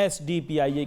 SDPIA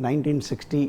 1960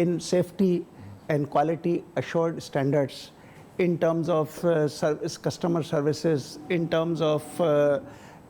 in safety and quality assured standards, in terms of customer services, in terms of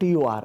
TOR।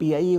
PIA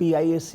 PIAC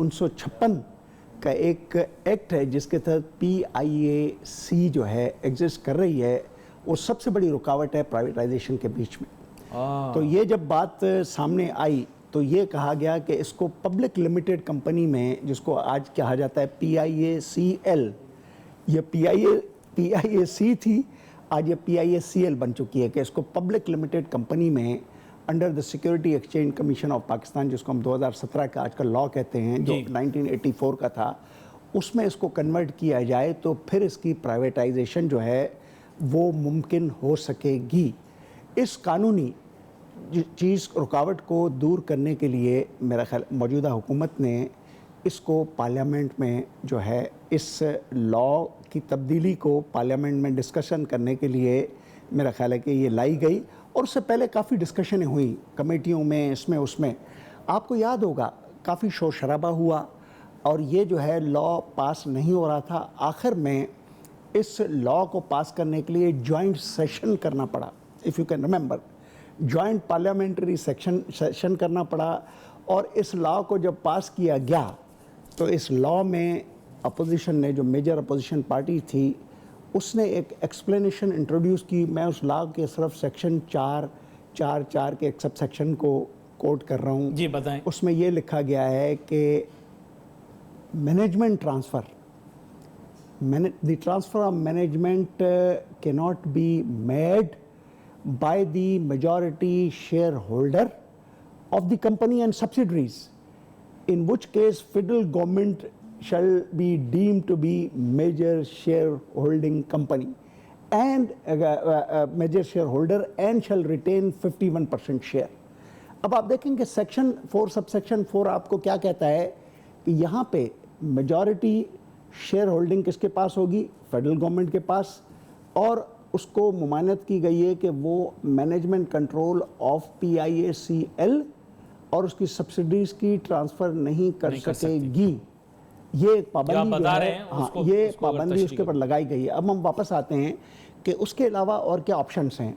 1956 کا ایک act ہے جس کے تحت PIAC جو ہے ایگزسٹ کر رہی ہے، وہ سب سے بڑی رکاوٹ ہے پرائیویٹائزیشن کے بیچ میں۔ تو یہ جب بات سامنے آئی تو یہ کہا گیا کہ اس کو پبلک لمیٹڈ کمپنی میں، جس کو آج کہا جاتا ہے PIACL، یہ PIAC تھی، آج یہ PIACL بن چکی ہے، کہ اس کو پبلک لمیٹڈ کمپنی میں under the security exchange commission of Pakistan, جس کو ہم 2017 کا آج کل لا کہتے ہیں، جو 1984 کا تھا، اس میں اس کو کنورٹ کیا جائے تو پھر اس کی پرائیویٹائزیشن جو ہے وہ ممکن ہو سکے گی۔ اس قانونی چیز رکاوٹ کو دور کرنے کے لیے میرا خیال موجودہ حکومت نے اس کو پارلیمنٹ میں جو ہے اس لا کی تبدیلی کو پارلیمنٹ میں ڈسکشن کرنے کے لیے میرا خیال ہے کہ یہ لائی گئی، اور اس سے پہلے کافی ڈسکشنیں ہوئیں کمیٹیوں میں، اس میں آپ کو یاد ہوگا کافی شور شرابہ ہوا، اور یہ جو ہے لا پاس نہیں ہو رہا تھا۔ آخر میں اس لا کو پاس کرنے کے لیے جوائنٹ سیشن کرنا پڑا، if you can remember, joint parliamentary session کرنا پڑا، اور اس لا کو جب پاس کیا گیا تو اس لا میں اپوزیشن نے، جو میجر اپوزیشن پارٹی تھی، اس نے ایک ایکسپلینیشن انٹروڈیوس کی۔ میں اس لا کے صرف سیکشن 4 کے ایک سب سیکشن کو کوٹ کر رہا ہوں۔ جی بتائیں۔ اس میں یہ لکھا گیا ہے کہ management transfer, the transfer of management cannot be made by the majority shareholder of the company and subsidiaries, in which case federal government shall be deemed to be major shareholding company and major shareholder and shall retain 51% share۔ اب آپ دیکھیں کہ section 4 sub section 4 آپ کو کیا کہتا ہے کہ یہاں پہ میجورٹی شیئر ہولڈنگ کس کے پاس ہوگی؟ فیڈرل گورنمنٹ کے پاس، اور اس کو ممانعت کی گئی ہے کہ وہ مینجمنٹ کنٹرول آف PIACL اور اس کی سبسڈیز کی ٹرانسفر نہیں کر سکے گی۔ یہ ایک پابندی جو ہے، یہ پابندی اس کے پر لگائی گئی ہے۔ اب ہم واپس آتے ہیں کہ اس کے علاوہ اور کیا آپشنس ہیں۔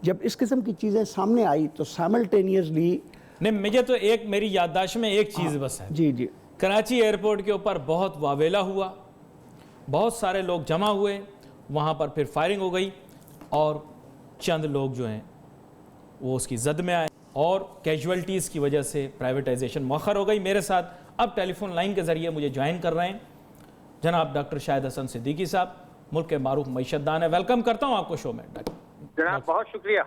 جب اس قسم کی چیزیں سامنے آئی تو سائملٹینیسلی نہیں، مجھے تو ایک میری یادداشت میں ایک چیز بس ہے، جی کراچی ایئرپورٹ کے اوپر بہت واویلا ہوا، بہت سارے لوگ جمع ہوئے، وہاں پر پھر فائرنگ ہو گئی، اور چند لوگ جو ہیں وہ اس کی زد میں آئے، اور کیجولٹیز کی وجہ سے پرائیویٹائزیشن مؤخر ہو گئی۔ میرے ساتھ اب ٹیلی فون لائن کے ذریعے مجھے جوائن کر رہے ہیں جناب ڈاکٹر شاہد حسن صدیقی صاحب، ملک کے معروف معیشت دان ہے۔ ویلکم کرتا ہوں آپ کو شو میں۔ جناب بہت شکریہ۔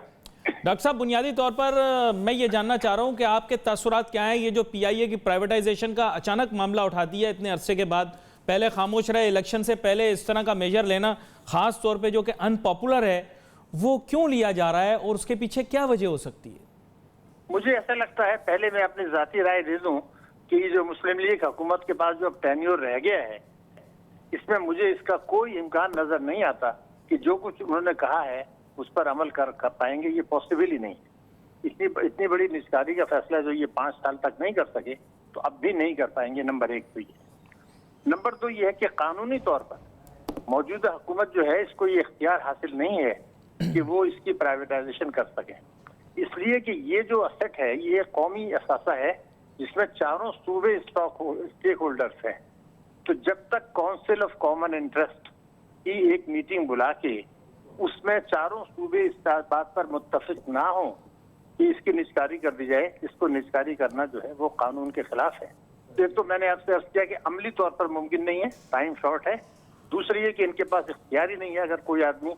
ڈاکٹر صاحب، بنیادی طور پر میں یہ جاننا چاہ رہا ہوں کہ آپ کے تاثرات کیا ہیں؟ یہ جو PIA کی پرائیویٹائزیشن کا اچانک معاملہ اٹھا دیا اتنے عرصے کے بعد، پہلے خاموش رہے، الیکشن سے پہلے اس طرح کا میجر لینا خاص طور پہ جو کہ ان پاپولر ہے، وہ کیوں لیا جا رہا ہے اور اس کے پیچھے کیا وجہ ہو سکتی ہے؟ مجھے ایسا لگتا ہے، پہلے میں اپنی ذاتی رائے دے دوں کہ یہ جو مسلم لیگ حکومت کے پاس جو اب ٹینیور رہ گیا ہے، اس میں مجھے اس کا کوئی امکان نظر نہیں آتا کہ جو کچھ انہوں نے کہا ہے اس پر عمل کر پائیں گے۔ یہ پاسبل ہی نہیں ہے۔ اتنی بڑی نجکاری کا فیصلہ جو یہ 5 سال تک نہیں کر سکے تو اب بھی نہیں کر پائیں گے۔ نمبر 1 تو یہ۔ نمبر 2 یہ ہے کہ قانونی طور پر موجودہ حکومت جو ہے، اس کو یہ اختیار حاصل نہیں ہے کہ وہ اس کی پرائیویٹائزیشن کر سکے، اس لیے کہ یہ جو اسٹ ہے یہ قومی اثاثہ ہے جس میں چاروں صوبے اسٹیک ہولڈرز ہیں۔ تو جب تک کونسل آف کامن انٹرسٹ کی ایک میٹنگ بلا کے اس میں چاروں صوبے اس بات پر متفق نہ ہوں کہ اس کی نجکاری کر دی جائے، اس کو نجکاری کرنا جو ہے وہ قانون کے خلاف ہے۔ ایک تو میں نے آپ سے عرض کیا کہ عملی طور پر ممکن نہیں ہے، ٹائم شارٹ ہے۔ دوسری یہ کہ ان کے پاس اختیار ہی نہیں ہے۔ اگر کوئی آدمی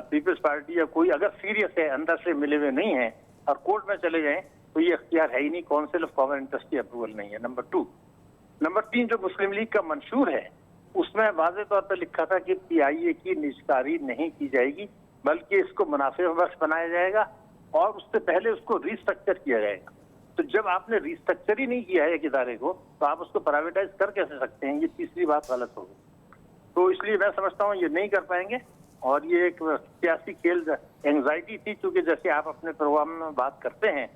پیپلز پارٹی یا کوئی اگر سیریس ہے، اندر سے ملے ہوئے نہیں ہیں اور کورٹ میں چلے جائیں تو یہ اختیار ہے ہی نہیں، کونسل آف کامن انٹرسٹ کی اپروول نہیں ہے۔ نمبر 2۔ نمبر 3 جو مسلم لیگ کا منشور ہے اس میں واضح طور پر لکھا تھا کہ PIA کی نجکاری نہیں کی جائے گی بلکہ اس کو منافع بخش بنایا جائے گا اور اس سے پہلے اس کو ریسٹرکچر کیا جائے گا۔ تو جب آپ نے ریسٹرکچر ہی نہیں کیا ہے ایک ادارے کو تو آپ اس کو پرائیویٹائز کر کیسے سکتے ہیں؟ یہ تیسری بات غلط ہوگی۔ تو اس لیے میں سمجھتا ہوں یہ نہیں کر پائیں گے، اور یہ ایک سیاسی کھیل اینگزائٹی تھی، چونکہ جیسے آپ اپنے پروگرام میں بات کرتے ہیں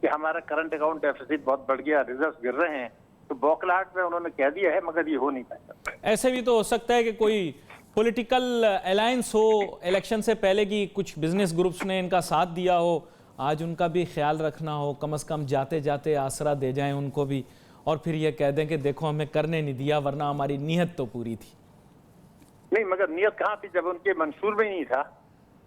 کہ ہمارا کرنٹ اکاؤنٹ ڈیفیسٹ بہت بڑھ گیا، ریزروز گر رہے ہیں، تو بوکلاہٹ میں انہوں نے کہہ دیا ہے مگر یہ ہو نہیں پائے گا۔ ایسے بھی تو ہو سکتا ہے کہ کوئی پولیٹیکل الائنس ہو، الیکشن سے پہلے کی کچھ بزنس گروپس نے ان کا ساتھ دیا ہو، آج ان کا بھی خیال رکھنا ہو، کم از کم جاتے جاتے آسرا دے جائیں ان کو بھی، اور پھر یہ کہہ دیں کہ دیکھو ہمیں کرنے نہیں دیا ورنہ ہماری نیت تو پوری تھی؟ نہیں، مگر نیت کہاں تھی جب ان کے منشور میں نہیں تھا،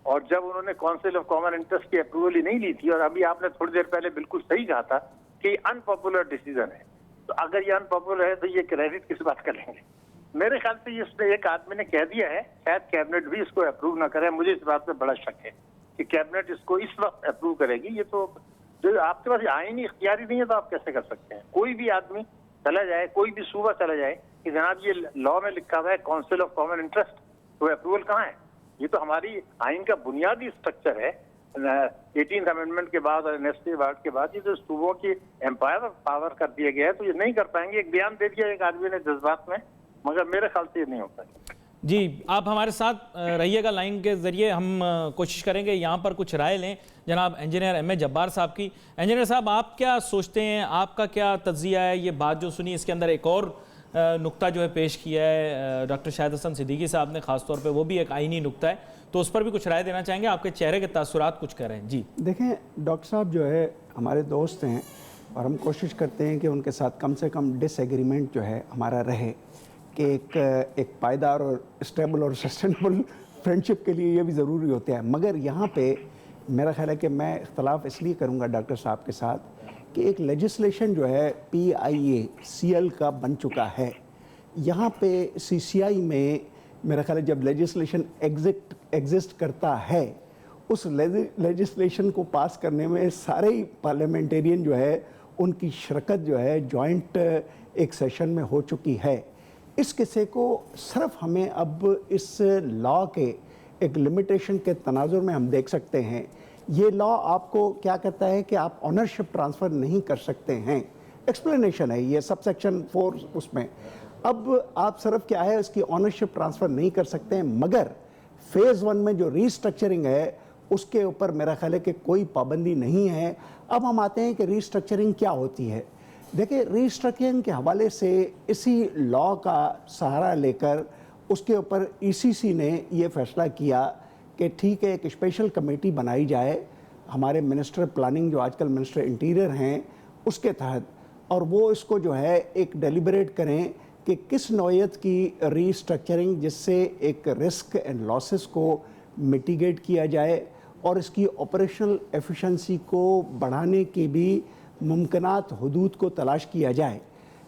اور جب انہوں نے کونسل آف کامن انٹرسٹ کی اپروول ہی نہیں لی تھی. اور ابھی آپ نے تھوڑی دیر پہلے بالکل صحیح کہا تھا کہ یہ ان پاپولر ڈیسیزن ہے. تو اگر یہ ان پاپولر ہے تو یہ کریڈٹ کس بات کا لیں گے؟ میرے خیال سے اس نے ایک آدمی نے کہہ دیا ہے، شاید کیبنٹ بھی اس کو اپروو نہ کرے. مجھے اس بات پہ بڑا شک ہے کہ کیبنٹ اس کو اس وقت اپروو کرے گی. یہ تو جو آپ کے پاس آئینی اختیاری نہیں ہے تو آپ کیسے کر سکتے ہیں؟ کوئی بھی آدمی چلا جائے، کوئی بھی صوبہ چلا جائے کہ جناب یہ لا میں لکھا ہوا ہے کونسل آف کامن انٹرسٹ، تو اپروول کہاں ہے؟ یہ تو ہماری آئین کا بنیادی اسٹرکچر ہے. 18th امینڈمنٹ کے بعد اور انیسٹی ایوارڈ کے بعد یہ جو صوبوں کی امپائر آف پاور کر دیا گیا ہے، تو یہ نہیں کر پائیں گے. ایک بیان دے دیا ایک آدمی نے جذبات میں، مگر میرے خیال سے یہ نہیں ہوتا. جی آپ ہمارے ساتھ رہیے گا لائن کے ذریعے، ہم کوشش کریں گے یہاں پر کچھ رائے لیں جناب انجینئر ایم اے جبار صاحب کی. انجینئر صاحب آپ کیا سوچتے ہیں، آپ کا کیا تجزیہ ہے؟ یہ بات جو سنی اس کے اندر ایک اور نقطہ جو ہے پیش کیا ہے ڈاکٹر شاہد حسن صدیقی صاحب نے خاص طور پہ، وہ بھی ایک آئینی نقطہ ہے، تو اس پر بھی کچھ رائے دینا چاہیں گے؟ آپ کے چہرے کے تاثرات کچھ کر رہے ہیں. جی دیکھیں ڈاکٹر صاحب جو ہے ہمارے دوست ہیں، اور ہم کوشش کرتے ہیں کہ ان کے ساتھ کم سے کم ڈس ایگریمنٹ جو ہے ہمارا رہے، کہ ایک پائیدار اور اسٹیبل اور سسٹینیبل فرینڈشپ کے لیے یہ بھی ضروری ہوتا ہے. مگر یہاں پہ میرا خیال ہے کہ میں اختلاف اس لیے کروں گا ڈاکٹر صاحب کے ساتھ کہ ایک لیجسلیشن جو ہے PIA-CL کا بن چکا ہے. یہاں پہ CCI میں میرا خیال ہے جب لیجسلیشن ایگزسٹ کرتا ہے، اس لیجسلیشن کو پاس کرنے میں سارے ہی پارلیمنٹیرین جو ہے ان کی شرکت جو ہے جوائنٹ ایک سیشن میں ہو چکی ہے. اس قصے کو صرف ہمیں اب اس لا کے ایک لمیٹیشن کے تناظر میں ہم دیکھ سکتے ہیں. یہ لا آپ کو کیا کہتا ہے کہ آپ آنرشپ ٹرانسفر نہیں کر سکتے ہیں. ایکسپلینیشن ہے یہ سب سیکشن 4 اس میں. اب آپ صرف کیا ہے اس کی آنرشپ ٹرانسفر نہیں کر سکتے ہیں، مگر فیز 1 میں جو ریسٹرکچرنگ ہے اس کے اوپر میرا خیال ہے کہ کوئی پابندی نہیں ہے. اب ہم آتے ہیں کہ ریسٹرکچرنگ کیا ہوتی ہے. دیکھیں ریسٹرکچرنگ کے حوالے سے اسی لا کا سہارا لے کر اس کے اوپر ECC نے یہ فیصلہ کیا کہ ٹھیک ہے ایک اسپیشل کمیٹی بنائی جائے ہمارے منسٹر پلاننگ جو آج کل منسٹر انٹیریئر ہیں اس کے تحت، اور وہ اس کو جو ہے ایک ڈیلیبریٹ کریں کہ کس نوعیت کی ریسٹرکچرنگ جس سے ایک رسک اینڈ لاسز کو میٹیگیٹ کیا جائے اور اس کی آپریشنل ایفیشنسی کو بڑھانے کی بھی ممکنات حدود کو تلاش کیا جائے.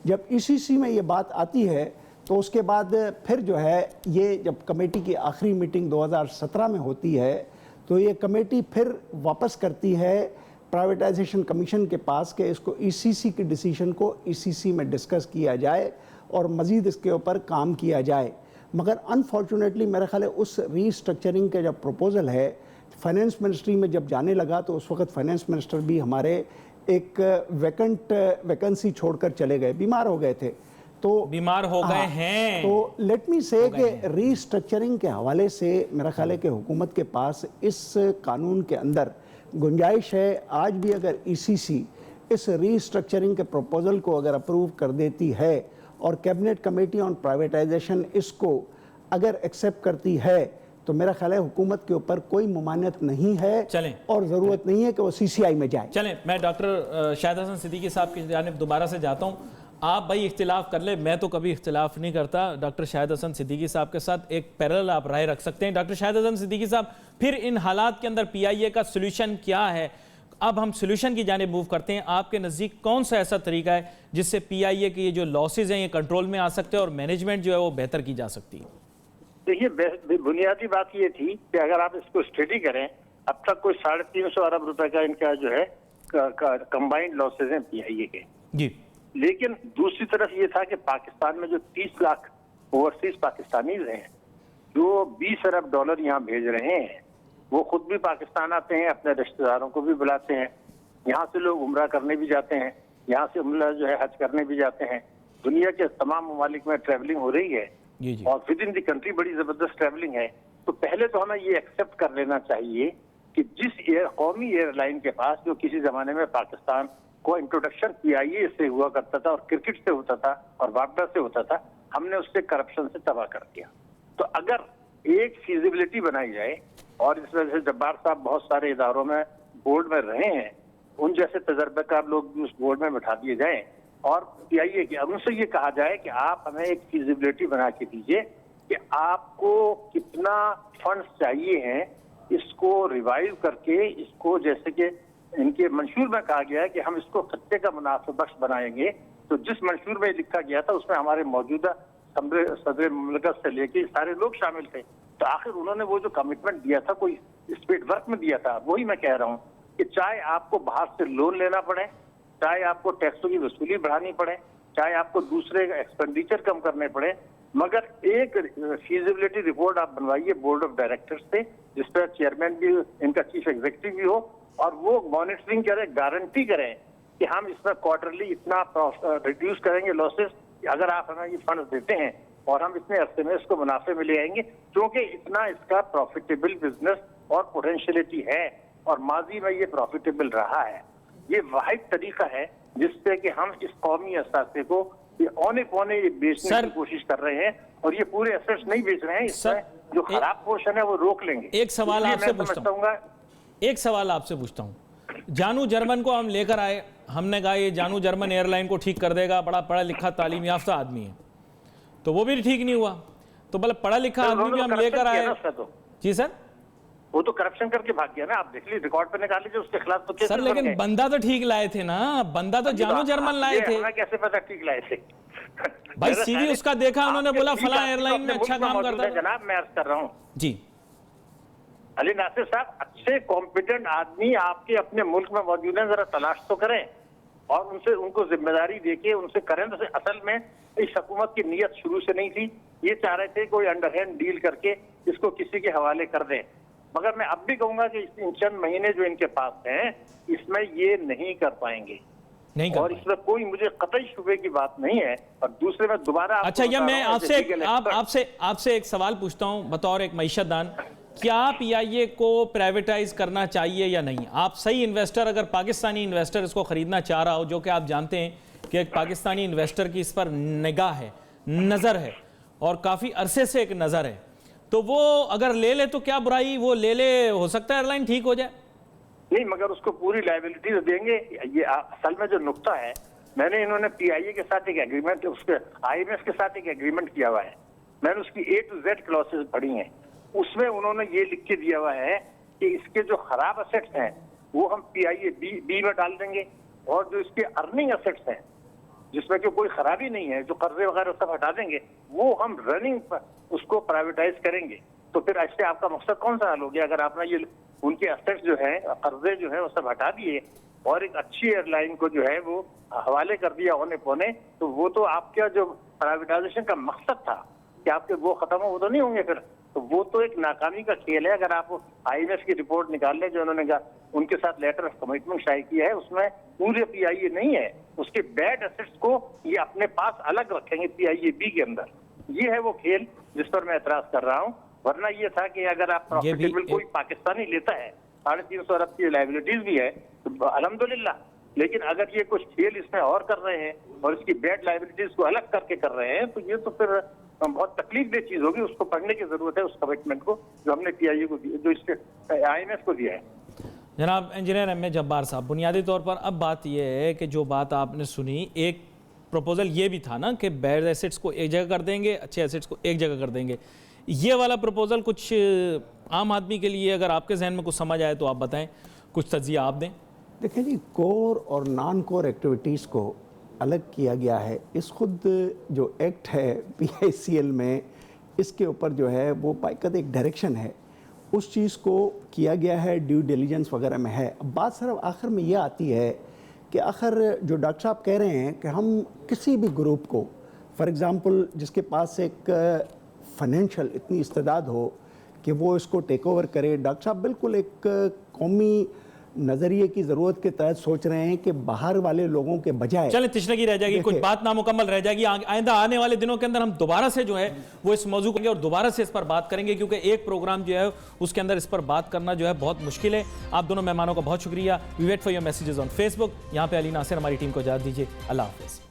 جب ECC میں یہ بات آتی ہے تو اس کے بعد پھر جو ہے یہ جب کمیٹی کی آخری میٹنگ 2017 میں ہوتی ہے تو یہ کمیٹی پھر واپس کرتی ہے پرائیویٹائزیشن کمیشن کے پاس کہ اس کو ECC کی ڈیسیشن کو ECC میں ڈسکس کیا جائے اور مزید اس کے اوپر کام کیا جائے. مگر انفارچونیٹلی میرا خیال ہے اس ریسٹرکچرنگ کا جب پروپوزل ہے فائنینس منسٹری میں جب جانے لگا تو اس وقت فائنینس منسٹر بھی ہمارے ایک ویکنسی چھوڑ کر چلے گئے، بیمار ہو گئے تھے. تو بیمار ہو گئے ہیں. تو لیٹ می سے کہ ریسٹرکچرنگ کے حوالے سے میرا خیال ہے کہ حکومت کے پاس اس قانون کے اندر گنجائش ہے. آج بھی اگر ECC اس ریسٹرکچرنگ کے پروپوزل کو اگر اپروو کر دیتی ہے اور کیبنٹ کمیٹی آن پرائیویٹائزیشن اس کو اگر ایکسیپٹ کرتی ہے تو میرا خیال ہے حکومت کے اوپر کوئی ممانعت نہیں ہے اور ضرورت نہیں ہے کہ وہ CCI میں جائے. چلیں میں ڈاکٹر شاہد حسن صدیقی صاحب کی جانب دوبارہ سے جاتا ہوں. آپ بھائی اختلاف کر لیں، میں تو کبھی اختلاف نہیں کرتا. ڈاکٹر شاہد حسن صدیقی صاحب کے ساتھ ایک پیرل آپ رائے رکھ سکتے ہیں. ڈاکٹر شاہد حسن صدیقی صاحب پھر ان حالات کے اندر PIA کا سلوشن کیا ہے؟ اب ہم سلوشن کی جانب موو کرتے ہیں. آپ کے نزدیک کون سا ایسا طریقہ ہے جس سے PIA کے یہ جو لاسز ہیں یہ کنٹرول میں آ سکتے ہیں اور مینجمنٹ جو ہے وہ بہتر کی جا سکتی ہے؟ دیکھیے بنیادی بات یہ تھی کہ اگر آپ اس کو اسٹڈی کریں اب تک کوئی 350 ارب روپے کا ان کا جو ہے کمبائنڈ لاسز ہیں PIA کے. جی لیکن دوسری طرف یہ تھا کہ پاکستان میں جو 30 لاکھ اوورسیز پاکستانیز ہیں جو 20 ارب ڈالر یہاں بھیج رہے ہیں، وہ خود بھی پاکستان آتے ہیں، اپنے رشتہ داروں کو بھی بلاتے ہیں، یہاں سے لوگ عمرہ کرنے بھی جاتے ہیں، یہاں سے عمرہ جو ہے حج کرنے بھی جاتے ہیں. دنیا کے تمام ممالک میں ٹریولنگ ہو رہی ہے اور ود ان دی کنٹری بڑی زبردست ٹریولنگ ہے. تو پہلے تو ہمیں یہ ایکسیپٹ کر لینا چاہیے کہ جس قومی ایئر لائن کے پاس جو کسی زمانے میں پاکستان کو انٹروڈکشن PIA سے ہوا کرتا تھا اور کرکٹ سے ہوتا تھا اور واپڈا سے ہوتا تھا، ہم نے اس سے کرپشن سے تباہ کر دیا. تو اگر ایک فیزیبلٹی بنائی جائے، اور اس وجہ سے جبار صاحب بہت سارے اداروں میں بورڈ میں رہے ہیں، ان جیسے تجربہ کار لوگ بھی اس بورڈ میں بٹھا دیے جائیں اور PIA کے ان سے یہ کہا جائے کہ آپ ہمیں ایک فیزیبلٹی بنا کے دیجئے کہ آپ کو کتنا فنڈز چاہیے ہیں، اس کو ریوائیو کر کے اس کو، جیسے کہ ان کے منشور میں کہا گیا ہے کہ ہم اس کو خطے کا منافع بخش بنائیں گے، تو جس منشور میں لکھا گیا تھا اس میں ہمارے موجودہ صدر مملکت سے لے کے سارے لوگ شامل تھے، تو آخر انہوں نے وہ جو کمٹمنٹ دیا تھا کوئی اسپیڈ ورک میں دیا تھا، وہی میں کہہ رہا ہوں کہ چاہے آپ کو باہر سے لون لینا پڑے، چاہے آپ کو ٹیکسوں کی وصولی بڑھانی پڑے، چاہے آپ کو دوسرے ایکسپینڈیچر کم کرنے پڑے، مگر ایک فیزیبلٹی رپورٹ آپ بنوائیے بورڈ آف ڈائریکٹر سے، جس پر چیئرمین بھی ان کا چیف ایگزیکٹو بھی ہو، اور وہ مانیٹرنگ کرے، گارنٹی کریں کہ ہم اس میں کوارٹرلی اتنا ریڈیوس کریں گے لاسز، اگر آپ ہمیں یہ فنڈ دیتے ہیں، اور ہم اتنے عرصے میں اس کو منافع میں لے آئیں گے، کیونکہ اتنا اس کا پروفیٹیبل بزنس اور پوٹینشیلٹی ہے، اور ماضی میں یہ پروفیٹیبل رہا ہے۔ یہ واحد طریقہ ہے جس پہ کہ ہم اس قومی اثاثے کو اونے پونے بیچنے کی کوشش کر رہے ہیں، اور یہ پورے ایسٹس نہیں بیچ رہے ہیں، اس میں جو خراب پورشن ہے وہ روک لیں گے۔ ایک سوال آپ سے پوچھتا ہوں، جانو جرمن کو ہم لے کر آئے، ہم نے کہا یہ جانو جرمن ایئر لائن کو ٹھیک کر دے گا، بڑا پڑھا لکھا تعلیم یافتہ آدمی ہے، تو وہ بھی ٹھیک نہیں ہوا، تو بلکہ پڑھا لکھا آدمی بھی ہم لے کر آئے۔ جی سر، وہ تو کرپشن کر کے بھاگ گیا نا، آپ دیکھ لیجیے ریکارڈ پہ نکال لیجیے اس کے خلاف تو کیسے سر، لیکن بندہ تو ٹھیک لائے تھے نا، بندہ تو جانو جرمن لائے تھے۔ ہمیں کیسے پتا ٹھیک لائے تھے؟ بھائی سی وی اس کا دیکھا، انہوں نے بولا فلاں ایئر لائن میں اچھا کام کرتا ہے۔ جناب میں عرض کر رہا ہوں جی علی ناصر صاحب، اچھے کمپیٹنٹ آدمی آپ کے اپنے ملک میں موجود ہیں، ذرا تلاش تو کریں اور ان کو ذمہ داری دے کے ان سے کریں۔ اصل میں اس حکومت کی نیت شروع سے نہیں تھی، یہ چاہ رہے تھے کوئی انڈر ہینڈ ڈیل کر کے اس کو کسی کے حوالے کر دیں، مگر میں اب بھی کہوں گا کہ ان چند مہینے جو ان کے پاس ہیں اس میں یہ نہیں کر پائیں گے، اور اس میں کوئی مجھے قطعی شبے کی بات نہیں ہے۔ اور دوسرے میں دوبارہ اچھا، یہ میں آپ سے ایک سوال پوچھتا ہوں بطور ایک معیشت دان، کیا PIA کو پرائیویٹائز کرنا چاہیے یا نہیں؟ آپ صحیح انویسٹر، اگر پاکستانی انویسٹر اس کو خریدنا چاہ رہا ہو، جو کہ آپ جانتے ہیں کہ ایک پاکستانی انویسٹر کی اس پر نگاہ ہے، نظر ہے، اور کافی عرصے سے ایک نظر ہے، تو وہ اگر لے لے تو کیا برائی؟ وہ لے لے، ہو سکتا ہے ایئر لائن ٹھیک ہو جائے۔ نہیں، مگر اس کو پوری لائبلٹیز دیں گے۔ یہ اصل میں جو نقطہ ہے، میں نے انہوں نے PIA کے ساتھ ایک ایگریمنٹ، اس کے IMF کے ساتھ ایک ایگریمنٹ کیا ہوا ہے، میں نے اس کی A to Z کلاسز پڑھی ہیں، اس میں انہوں نے یہ لکھ کے دیا ہوا ہے کہ اس کے جو خراب اسیٹس ہیں وہ ہم PIA B میں ڈال دیں گے، اور جو اس کے ارننگ اسیٹس ہیں جس میں کہ کوئی خرابی نہیں ہے، جو قرضے وغیرہ سب ہٹا دیں گے، وہ ہم رننگ اس کو پرائیویٹائز کریں گے۔ تو پھر ایسے آپ کا مقصد کون سا حل ہو گیا؟ اگر آپ نے یہ ان کے اسیٹس جو ہیں، قرضے جو ہیں وہ سب ہٹا دیے اور ایک اچھی ایئر لائن کو جو ہے وہ حوالے کر دیا ہونے پونے، تو وہ تو آپ کا جو پرائیویٹائزیشن کا مقصد تھا کہ آپ کے وہ ختم ہو، وہ تو نہیں ہوں گے پھر، تو وہ تو ایک ناکامی کا کھیل ہے۔ اگر آپ IMF کی رپورٹ نکال لیں جو انہوں نے کہا ان کے ساتھ لیٹر آف کمٹمنٹ شائع کیا ہے، اس میں پورے PIA نہیں ہے، اس کے بیڈ ایسٹس کو یہ اپنے پاس الگ رکھیں گے PIA B کے اندر۔ یہ ہے وہ کھیل جس پر میں اعتراض کر رہا ہوں، ورنہ یہ تھا کہ اگر آپ پروفیٹیبل کوئی پاکستانی لیتا ہے، 350 ارب کی لائبلٹیز بھی ہے تو الحمدللہ، لیکن اگر یہ کچھ کھیل اس میں اور کر رہے ہیں اور اس کی بیڈ لائبلٹیز کو الگ کر کے کر رہے ہیں، تو یہ تو پھر بہت تکلیف دہ چیز ہوگی۔ اس کو پڑھنے کی ضرورت ہے، اس کمٹمنٹ کو جو ہم نے PIA کو دیا، جو اس کے IMF کو دیا ہے۔ جناب انجینئر ایم اے جبار صاحب، بنیادی طور پر اب بات یہ ہے کہ جو بات آپ نے سنی، ایک پروپوزل یہ بھی تھا نا کہ بیڈ ایسٹس کو ایک جگہ کر دیں گے، اچھے ایسٹس کو ایک جگہ کر دیں گے، یہ والا پروپوزل کچھ عام آدمی کے لیے اگر آپ کے ذہن میں کچھ سمجھ آئے تو آپ بتائیں، کچھ تجزیہ آپ دیں۔ دیکھیں جی، کور اور نان کور ایکٹیویٹیز کو الگ کیا گیا ہے۔ اس خود جو ایکٹ ہے PICL میں، اس کے اوپر جو ہے وہ باقاعدہ ایک ڈائریکشن ہے، اس چیز کو کیا گیا ہے، ڈیو ڈیلیجنس وغیرہ میں ہے۔ اب بات صرف آخر میں یہ آتی ہے کہ آخر جو ڈاکٹر صاحب کہہ رہے ہیں کہ ہم کسی بھی گروپ کو، فار ایگزامپل جس کے پاس ایک فائنینشیل اتنی استعداد ہو کہ وہ اس کو ٹیک اوور کرے، ڈاکٹر صاحب بالکل ایک قومی نظریے کی ضرورت کے تحت سوچ رہے ہیں کہ باہر والے لوگوں کے بجائے، چلیں تشنگی رہ جائے گی، کچھ بات نامکمل رہ جائے گی، آئندہ آنے والے دنوں کے اندر ہم دوبارہ سے جو ہے وہ اس موضوع کریں گے اور دوبارہ سے اس پر بات کریں گے، کیونکہ ایک پروگرام جو ہے اس کے اندر اس پر بات کرنا جو ہے بہت مشکل ہے۔ آپ دونوں مہمانوں کا بہت شکریہ۔ We wait for your messages on Facebook. یہاں پہ علی ناصر ہماری ٹیم کو اجازت دیجیے، اللہ حافظ۔